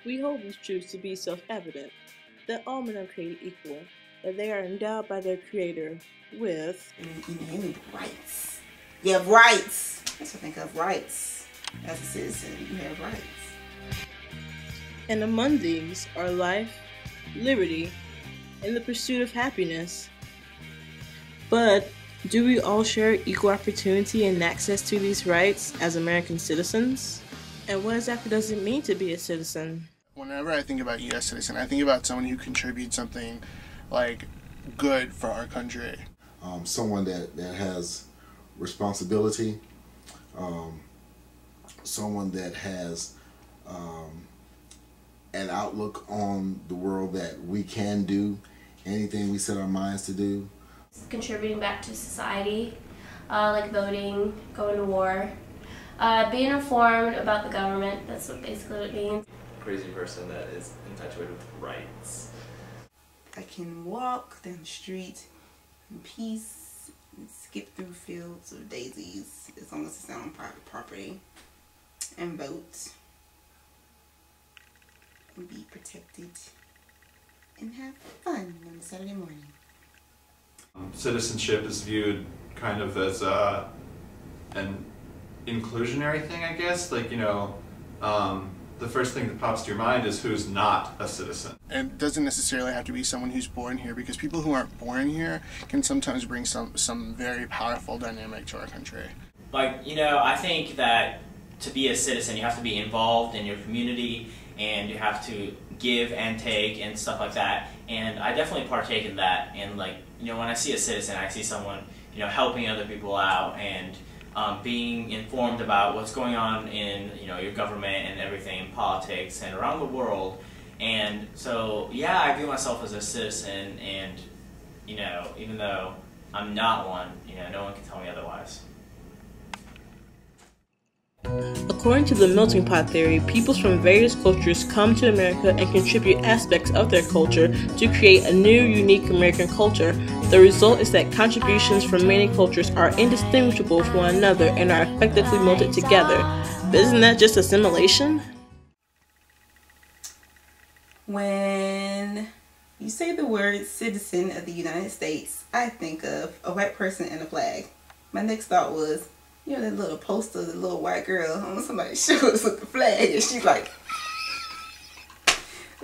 We hold these truths to be self-evident, that all men are created equal, that they are endowed by their Creator with you need rights. You have rights. That's what I think of, rights. As a citizen, you have rights. And among these are life, liberty, and the pursuit of happiness. But do we all share equal opportunity and access to these rights as American citizens? And what exactly does it mean to be a citizen? Whenever I think about U.S. citizen, I think about someone who contributes something like good for our country. Someone that has responsibility, someone that has an outlook on the world that we can do anything we set our minds to do. Contributing back to society, like voting, going to war, being informed about the government. That's basically what it means. Crazy person that is infatuated with rights. I can walk down the street in peace and skip through fields of daisies as long as it's not on private property, and vote and be protected and have fun on a Saturday morning. Citizenship is viewed kind of as an inclusionary thing, I guess. Like, you know, the first thing that pops to your mind is who's not a citizen. And it doesn't necessarily have to be someone who's born here, because people who aren't born here can sometimes bring some very powerful dynamic to our country. Like, you know, I think that to be a citizen, you have to be involved in your community, and you have to give and take and stuff like that. And I definitely partake in that. And, like, you know, when I see a citizen, I see someone, you know, helping other people out and being informed about what's going on in, you know, your government and everything, in politics and around the world. And so, yeah, I view myself as a citizen, and, you know, even though I'm not one, you know, no one can tell me otherwise. According to the melting pot theory, peoples from various cultures come to America and contribute aspects of their culture to create a new, unique American culture. The result is that contributions from many cultures are indistinguishable from one another and are effectively melted together. But isn't that just assimilation? When you say the word citizen of the United States, I think of a white person and a flag. My next thought was, you know, that little poster, the little white girl on somebody's shoulders with the flag, and she's like,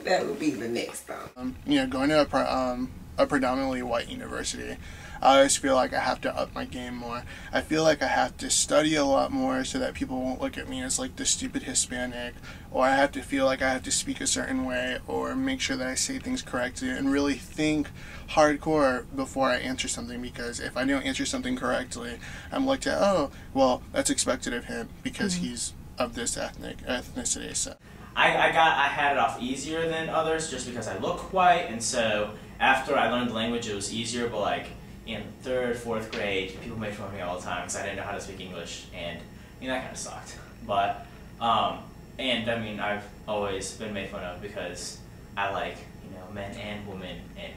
that would be the next thought. You know, going to a predominantly white university, I always feel like I have to up my game more. I feel like I have to study a lot more so that people won't look at me as like the stupid Hispanic, or I have to feel like I have to speak a certain way or make sure that I say things correctly and really think hardcore before I answer something, because if I don't answer something correctly, I'm looked at, oh, well, that's expected of him because he's of this ethnicity. So I had it off easier than others just because I look white, and so after I learned the language it was easier, but like in 3rd, 4th grade, people made fun of me all the time because I didn't know how to speak English, and I mean, that kind of sucked. But, and I mean, I've always been made fun of because I like, you know, men and women, and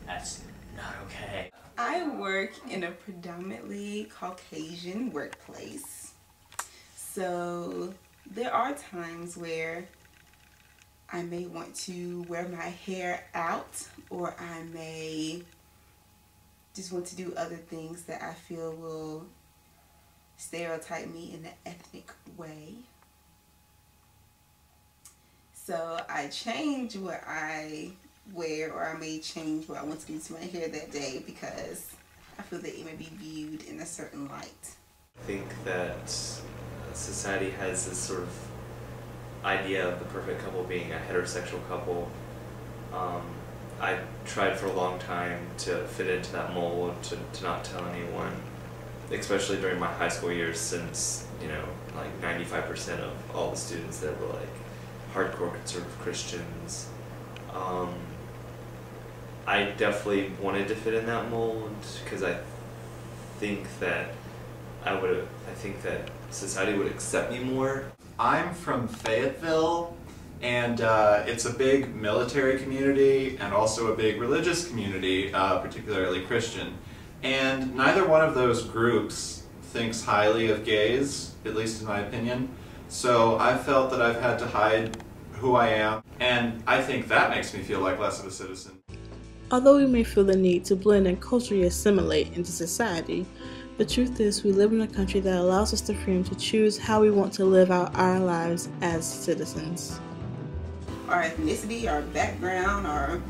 that's not okay. I work in a predominantly Caucasian workplace, so there are times where I may want to wear my hair out, or I may just want to do other things that I feel will stereotype me in an ethnic way. So I change what I wear, or I may change what I want to do to my hair that day because I feel that it may be viewed in a certain light. I think that society has this sort of idea of the perfect couple being a heterosexual couple. I tried for a long time to fit into that mold, to not tell anyone, especially during my high school years, since, you know, like 95% of all the students there were like hardcore conservative Christians. I definitely wanted to fit in that mold because I think that society would accept me more. I'm from Fayetteville, and it's a big military community and also a big religious community, particularly Christian. And neither one of those groups thinks highly of gays, at least in my opinion. So I felt that I've had to hide who I am, and I think that makes me feel like less of a citizen. Although we may feel the need to blend and culturally assimilate into society, the truth is we live in a country that allows us the freedom to choose how we want to live out our lives as citizens. Our ethnicity, our background, our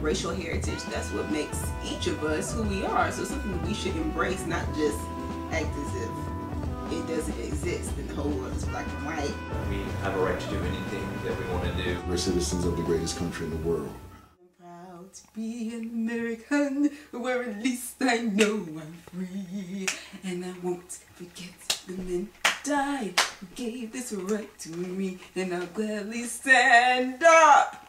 racial heritage, that's what makes each of us who we are. So it's something we should embrace, not just act as if it doesn't exist and the whole world is black and white. We have a right to do anything that we want to do. We're citizens of the greatest country in the world. I'm proud to be an American, where at least I know I'm free. And I won't forget the men who died, who gave this right to me. And I'll gladly stand up